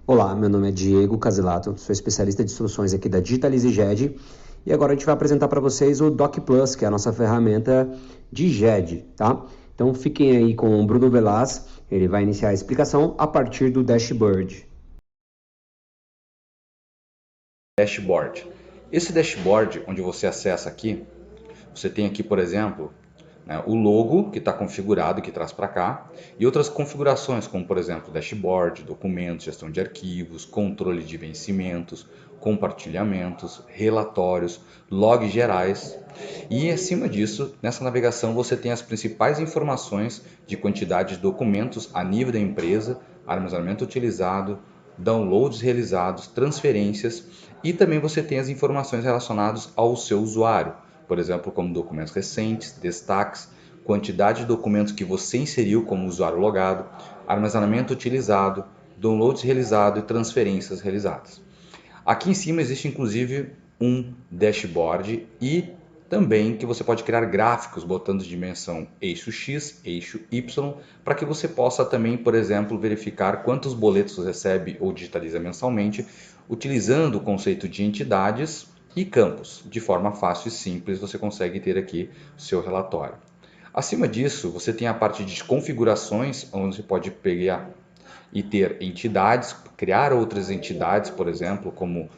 Olá, meu nome é Diego Casilato, sou especialista de soluções aqui da Digitalize GED e agora a gente vai apresentar para vocês o Doc Plus, que é a nossa ferramenta de GED, tá? Então fiquem aí com o Bruno Velaz, ele vai iniciar a explicação a partir do dashboard. Dashboard. Esse dashboard, onde você acessa aqui, você tem aqui, por exemplo, o logo que está configurado, que traz para cá, e outras configurações, como por exemplo, dashboard, documentos, gestão de arquivos, controle de vencimentos, compartilhamentos, relatórios, logs gerais. E acima disso, nessa navegação você tem as principais informações de quantidade de documentos a nível da empresa, armazenamento utilizado, downloads realizados, transferências, e também você tem as informações relacionadas ao seu usuário, por exemplo, como documentos recentes, destaques, quantidade de documentos que você inseriu como usuário logado, armazenamento utilizado, downloads realizados e transferências realizadas. Aqui em cima existe inclusive um dashboard e também que você pode criar gráficos botando dimensão eixo X, eixo Y, para que você possa também, por exemplo, verificar quantos boletos você recebe ou digitaliza mensalmente, utilizando o conceito de entidades e campos. De forma fácil e simples você consegue ter aqui o seu relatório. Acima disso, você tem a parte de configurações, onde você pode pegar e ter entidades, criar outras entidades, por exemplo, como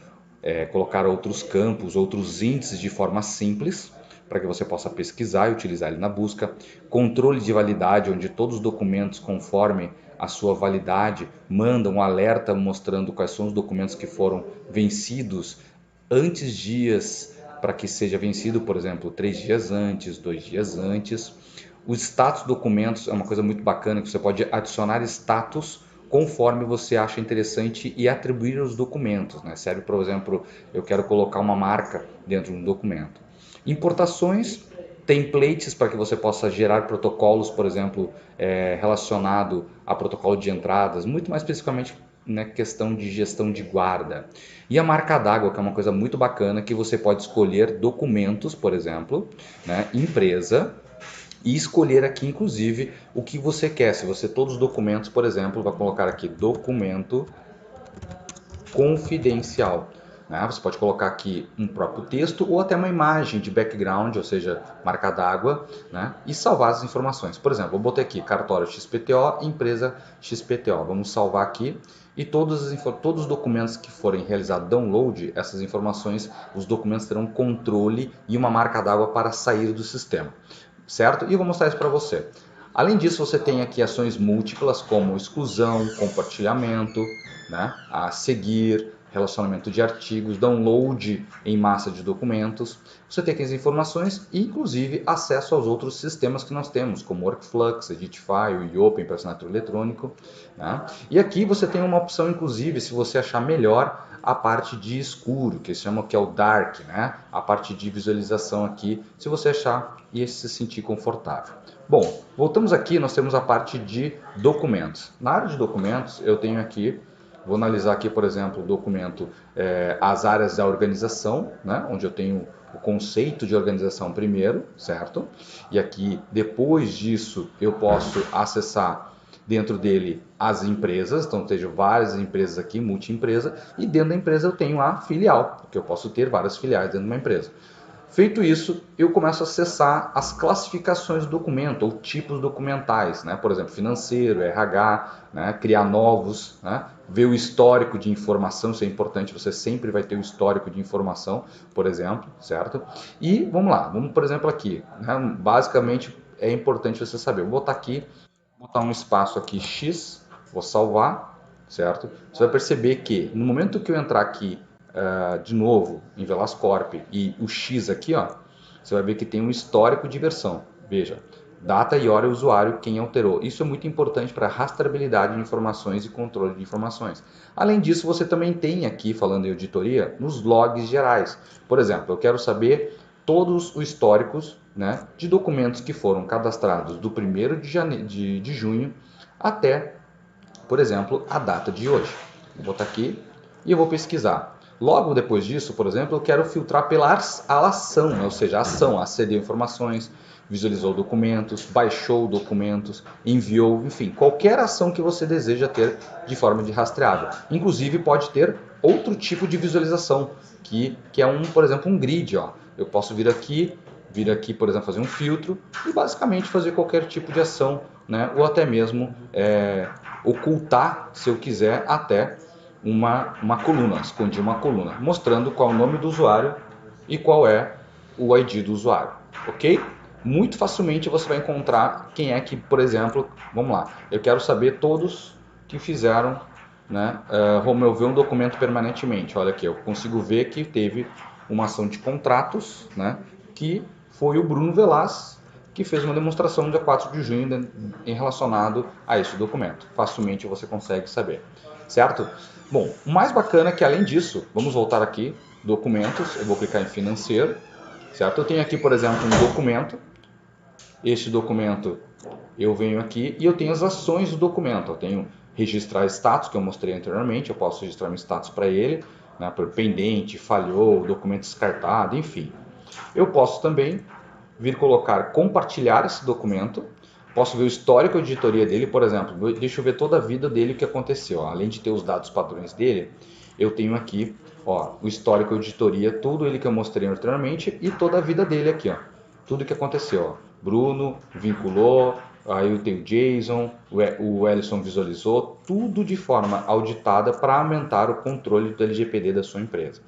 colocar outros campos, outros índices de forma simples, para que você possa pesquisar e utilizar ele na busca. Controle de validade, onde todos os documentos, conforme a sua validade, mandam um alerta mostrando quais são os documentos que foram vencidos antes dias para que seja vencido, por exemplo, 3 dias antes, 2 dias antes. O status documentos é uma coisa muito bacana, que você pode adicionar status conforme você acha interessante e atribuir os documentos, né? Serve, por exemplo, eu quero colocar uma marca dentro de um documento. Importações, templates para que você possa gerar protocolos, por exemplo, relacionado a protocolo de entradas, muito mais especificamente na questão de gestão de guarda. E a marca d'água, que é uma coisa muito bacana, que você pode escolher documentos, por exemplo, né, empresa, e escolher aqui, inclusive, o que você quer. Se você todos os documentos, por exemplo, vai colocar aqui documento confidencial. Né? Você pode colocar aqui um próprio texto ou até uma imagem de background, ou seja, marca d'água, né? E salvar as informações. Por exemplo, eu botei aqui cartório XPTO, empresa XPTO. Vamos salvar aqui e todos os documentos que forem realizados download, essas informações, os documentos terão controle e uma marca d'água para sair do sistema. Certo? E eu vou mostrar isso para você. Além disso, você tem aqui ações múltiplas como exclusão, compartilhamento, né? A seguir, relacionamento de artigos, download em massa de documentos. Você tem aqui as informações e, inclusive, acesso aos outros sistemas que nós temos, como Workflux, Editify, o Yopen para assinatura eletrônico. Né? E aqui você tem uma opção, inclusive, se você achar melhor, a parte de escuro, que se chama que é o Dark, né? A parte de visualização aqui, se você achar e se sentir confortável. Bom, voltamos aqui, nós temos a parte de documentos. Na área de documentos, eu tenho aqui, vou analisar aqui, por exemplo, o documento, as áreas da organização, né? Onde eu tenho o conceito de organização primeiro, certo? E aqui, depois disso, eu posso acessar dentro dele as empresas, então eu tenho várias empresas aqui, multi-empresa, e dentro da empresa eu tenho a filial, porque eu posso ter várias filiais dentro de uma empresa. Feito isso, eu começo a acessar as classificações do documento, ou tipos documentais, né? Por exemplo, financeiro, RH, né? Criar novos, né? Ver o histórico de informação, isso é importante, você sempre vai ter o histórico de informação, por exemplo, certo? E vamos lá, vamos por exemplo aqui, né? Basicamente é importante você saber, vou botar aqui, botar um espaço aqui X, vou salvar, certo? Você vai perceber que no momento que eu entrar aqui de novo em Velascorp e o X aqui, ó, você vai ver que tem um histórico de versão. Veja, data e hora e usuário, quem alterou. Isso é muito importante para rastreabilidade de informações e controle de informações. Além disso, você também tem aqui, falando em auditoria, nos logs gerais. Por exemplo, eu quero saber todos os históricos, né, de documentos que foram cadastrados do 1º de junho até, por exemplo, a data de hoje. Vou botar aqui e eu vou pesquisar. Logo depois disso, por exemplo, eu quero filtrar pela ação, ou seja, a ação, aceder a informações, visualizou documentos, baixou documentos, enviou, enfim, qualquer ação que você deseja ter de forma de rastreável. Inclusive pode ter outro tipo de visualização, que é por exemplo, um grid. Ó. Eu posso vir aqui, por exemplo, fazer um filtro e basicamente fazer qualquer tipo de ação, né? Ou até mesmo ocultar, se eu quiser, até uma coluna, escondi uma coluna, mostrando qual é o nome do usuário e qual é o ID do usuário, ok? Muito facilmente você vai encontrar quem é que, por exemplo, vamos lá, eu quero saber todos que fizeram, né, remover um documento permanentemente. Olha aqui, eu consigo ver que teve uma ação de contratos, né, que foi o Bruno Velas, que fez uma demonstração no dia 4 de junho em relacionado a esse documento. Facilmente você consegue saber, certo? Bom, o mais bacana é que além disso, vamos voltar aqui, documentos, eu vou clicar em financeiro, certo? Eu tenho aqui, por exemplo, um documento. Este documento eu venho aqui e eu tenho as ações do documento. Eu tenho registrar status, que eu mostrei anteriormente, eu posso registrar meu status para ele, né, por pendente, falhou, documento descartado, enfim. Eu posso também vir colocar compartilhar esse documento, posso ver o histórico de auditoria dele, por exemplo, deixa eu ver toda a vida dele, o que aconteceu. Ó. Além de ter os dados padrões dele, eu tenho aqui o histórico de auditoria, tudo ele que eu mostrei anteriormente e toda a vida dele aqui, ó. Tudo que aconteceu. Ó. Bruno vinculou, aí eu tenho o Jason, o Ellison visualizou, tudo de forma auditada para aumentar o controle do LGPD da sua empresa.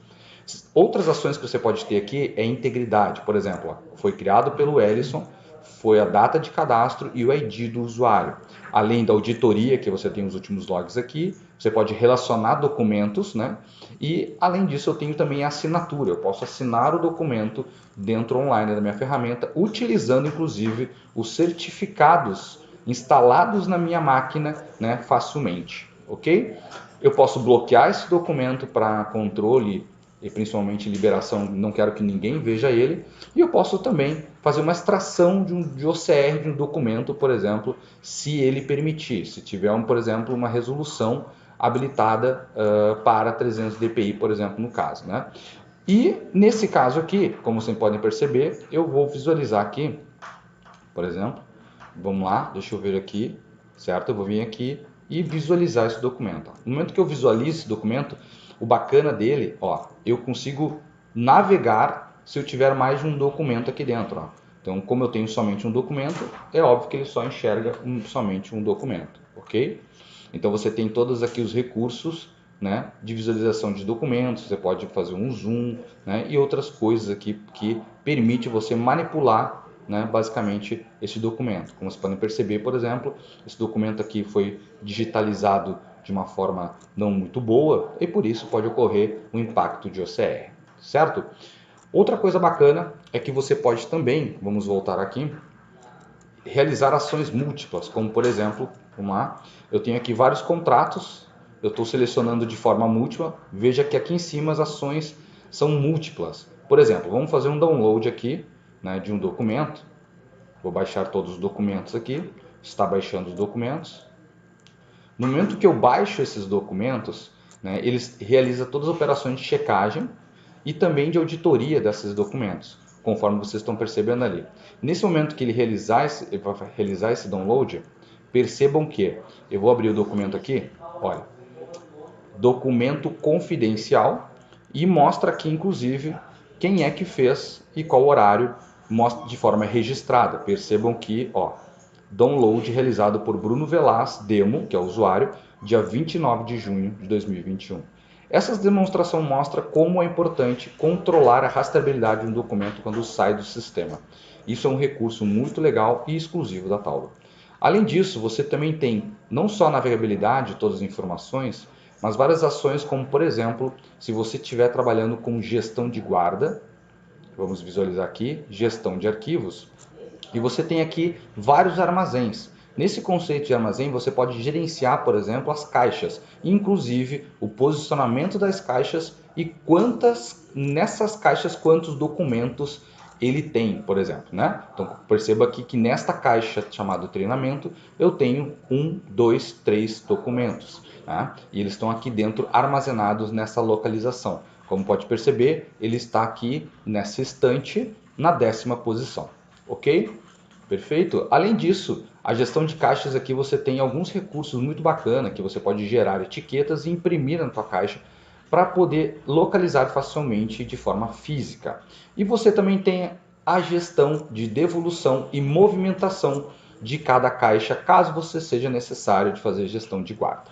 Outras ações que você pode ter aqui é integridade, por exemplo, foi criado pelo Ellison, foi a data de cadastro e o ID do usuário. Além da auditoria, que você tem os últimos logs aqui, você pode relacionar documentos, né? E além disso eu tenho também a assinatura, eu posso assinar o documento dentro online da minha ferramenta, utilizando inclusive os certificados instalados na minha máquina, né, facilmente, ok? Eu posso bloquear esse documento para controle e principalmente liberação, não quero que ninguém veja ele, e eu posso também fazer uma extração de OCR de um documento, por exemplo, se ele permitir, se tiver, por exemplo, uma resolução habilitada para 300 dpi, por exemplo, no caso, né? E nesse caso aqui, como vocês podem perceber, eu vou visualizar aqui, por exemplo, vamos lá, deixa eu ver aqui, certo? Eu vou vir aqui e visualizar esse documento. No momento que eu visualizo esse documento, o bacana dele, ó, eu consigo navegar se eu tiver mais de um documento aqui dentro. Ó. Então, como eu tenho somente um documento, é óbvio que ele só enxerga somente um documento, ok? Então, você tem todos aqui os recursos, né, de visualização de documentos, você pode fazer um zoom, né, e outras coisas aqui que permite você manipular, né, basicamente esse documento. Como vocês podem perceber, por exemplo, esse documento aqui foi digitalizado de uma forma não muito boa e por isso pode ocorrer um impacto de OCR, certo? Outra coisa bacana é que você pode também, vamos voltar aqui, realizar ações múltiplas, como por exemplo, vamos lá, eu tenho aqui vários contratos, eu estou selecionando de forma múltipla, veja que aqui em cima as ações são múltiplas. Por exemplo, vamos fazer um download aqui, né, de um documento, vou baixar todos os documentos aqui, está baixando os documentos. No momento que eu baixo esses documentos, né, eles realizam todas as operações de checagem e também de auditoria desses documentos, conforme vocês estão percebendo ali. Nesse momento que ele vai realizar esse download, percebam que eu vou abrir o documento aqui, olha, documento confidencial, e mostra aqui inclusive quem é que fez e qual horário, mostra de forma registrada. Percebam que, ó, download realizado por Bruno Velas, demo, que é o usuário, dia 29 de junho de 2021. Essa demonstração mostra como é importante controlar a rastreabilidade de um documento quando sai do sistema. Isso é um recurso muito legal e exclusivo da Tauro. Além disso, você também tem não só a navegabilidade de todas as informações, mas várias ações como, por exemplo, se você estiver trabalhando com gestão de guarda, vamos visualizar aqui, gestão de arquivos, e você tem aqui vários armazéns. Nesse conceito de armazém, você pode gerenciar, por exemplo, as caixas, inclusive o posicionamento das caixas e nessas caixas, quantos documentos ele tem, por exemplo, né? Então, perceba aqui que nesta caixa chamada treinamento, eu tenho 1, 2, 3 documentos, né? E eles estão aqui dentro armazenados nessa localização. Como pode perceber, ele está aqui nessa estante na 10ª posição. Ok? Perfeito? Além disso, a gestão de caixas aqui você tem alguns recursos muito bacanas que você pode gerar etiquetas e imprimir na tua caixa para poder localizar facilmente de forma física. E você também tem a gestão de devolução e movimentação de cada caixa, caso você seja necessário de fazer gestão de guarda.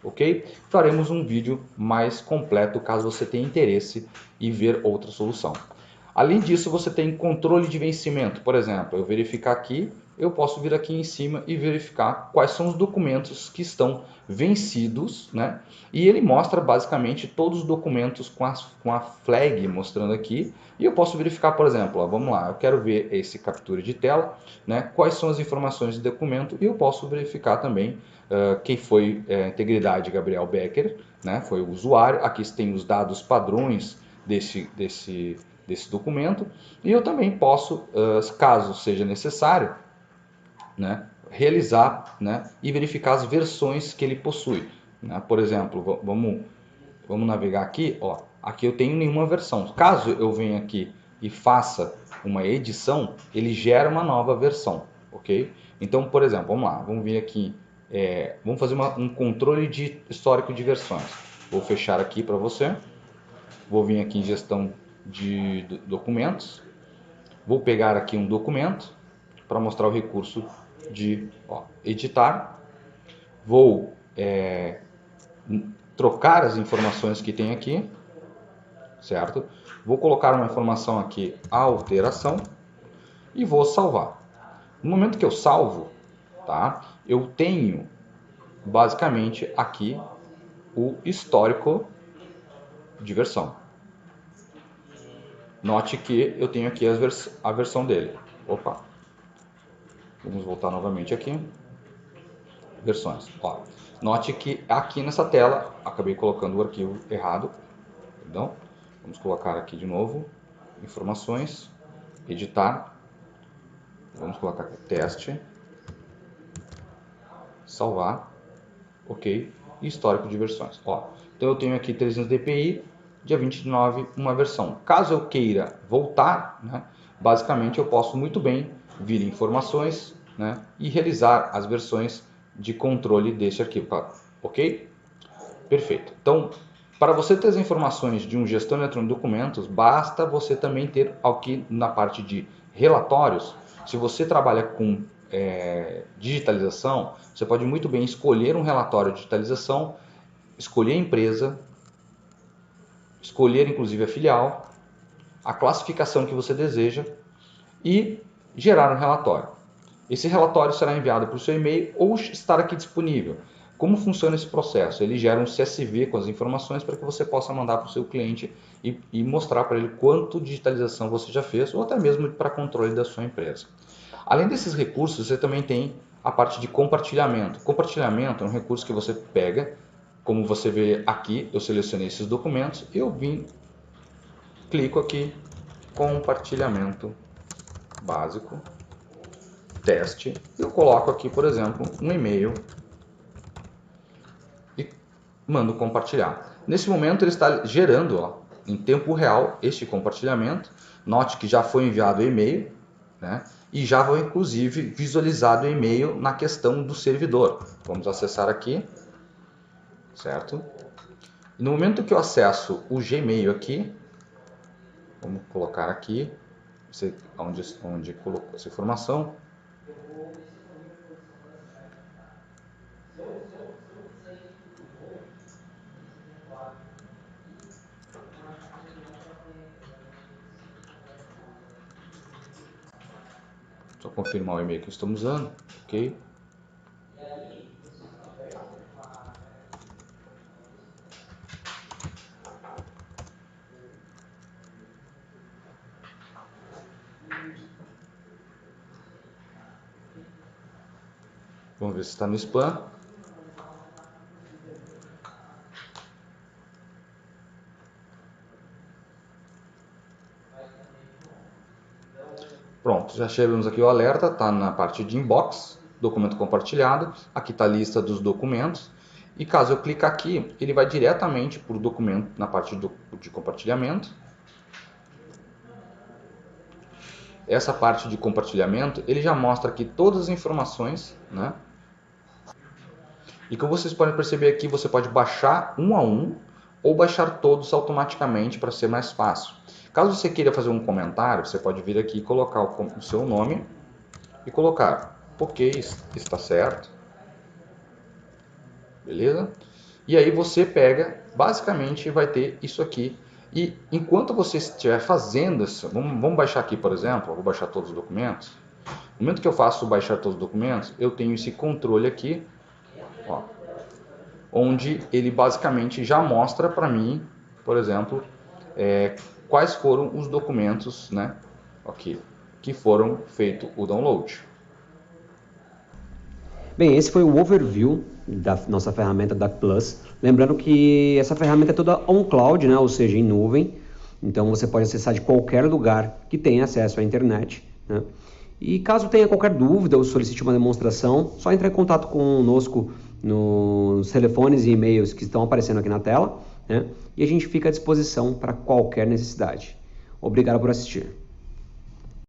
Ok? Faremos um vídeo mais completo caso você tenha interesse em ver outra solução. Além disso, você tem controle de vencimento. Por exemplo, eu verificar aqui, eu posso vir aqui em cima e verificar quais são os documentos que estão vencidos, né? E ele mostra basicamente todos os documentos com a flag mostrando aqui. E eu posso verificar, por exemplo, ó, vamos lá, eu quero ver esse captura de tela, né? Quais são as informações de documento e eu posso verificar também quem foi integridade Gabriel Becker, né? Foi o usuário. Aqui tem os dados padrões desse documento, e eu também posso, caso seja necessário, né, realizar, né, e verificar as versões que ele possui, né? Por exemplo, vamos navegar aqui, ó, aqui eu tenho nenhuma versão. Caso eu venha aqui e faça uma edição, ele gera uma nova versão, ok? Então, por exemplo, vamos lá, vamos vir aqui, vamos fazer um controle de histórico de versões. Vou fechar aqui para você, vou vir aqui em gestão de documentos, vou pegar aqui um documento para mostrar o recurso de editar, vou trocar as informações que tem aqui, certo? Vou colocar uma informação aqui, alteração, e vou salvar. No momento que eu salvo, tá? Eu tenho basicamente aqui o histórico de versão. Note que eu tenho aqui a versão dele. Opa. Vamos voltar novamente aqui. Versões. Ó, note que aqui nessa tela, acabei colocando o arquivo errado. Perdão. Vamos colocar aqui de novo. Informações. Editar. Vamos colocar aqui teste. Salvar. Ok. E histórico de versões. Ó, então eu tenho aqui 300 dpi. Dia 29, uma versão. Caso eu queira voltar, né, basicamente eu posso muito bem vir em informações, né, e realizar as versões de controle deste arquivo, ok? Perfeito. Então, para você ter as informações de um gestor eletrônico de documentos, basta você também ter aqui na parte de relatórios. Se você trabalha com digitalização, você pode muito bem escolher um relatório de digitalização, escolher a empresa, escolher inclusive a filial, a classificação que você deseja e gerar um relatório. Esse relatório será enviado para o seu e-mail ou estar aqui disponível. Como funciona esse processo? Ele gera um CSV com as informações para que você possa mandar para o seu cliente e mostrar para ele quanto digitalização você já fez ou até mesmo para controle da sua empresa. Além desses recursos, você também tem a parte de compartilhamento. Compartilhamento é um recurso que você pega. Como você vê aqui, eu selecionei esses documentos, eu clico aqui, compartilhamento básico, teste, eu coloco aqui, por exemplo, um e-mail e mando compartilhar. Nesse momento ele está gerando em tempo real este compartilhamento. Note que já foi enviado o e-mail, né? E já vou inclusive visualizado o e-mail na questão do servidor. Vamos acessar aqui. Certo? E no momento que eu acesso o Gmail aqui, vamos colocar aqui, onde colocou essa informação. Só confirmar o e-mail que estamos usando, ok? Vamos ver se está no spam. Pronto, já chegamos aqui o alerta, está na parte de inbox, documento compartilhado. Aqui está a lista dos documentos. E caso eu clicar aqui, ele vai diretamente para o documento na parte de compartilhamento. essa parte de compartilhamento, ele já mostra aqui todas as informações, né? E como vocês podem perceber aqui, você pode baixar um a um ou baixar todos automaticamente para ser mais fácil. Caso você queira fazer um comentário, você pode vir aqui e colocar o seu nome e colocar porque está certo, beleza? E aí você pega, basicamente vai ter isso aqui. E enquanto você estiver fazendo isso, vamos baixar aqui, por exemplo, eu vou baixar todos os documentos. No momento que eu faço baixar todos os documentos, eu tenho esse controle aqui, ó, onde ele basicamente já mostra para mim, por exemplo, quais foram os documentos, né, aqui, que foram feito o download. Bem, esse foi o overview da nossa ferramenta Doc Plus. Lembrando que essa ferramenta é toda on cloud, né? Ou seja, em nuvem. Então você pode acessar de qualquer lugar que tenha acesso à internet, né? E caso tenha qualquer dúvida ou solicite uma demonstração, só entre em contato conosco nos telefones e e-mails que estão aparecendo aqui na tela, né? E a gente fica à disposição para qualquer necessidade. Obrigado por assistir.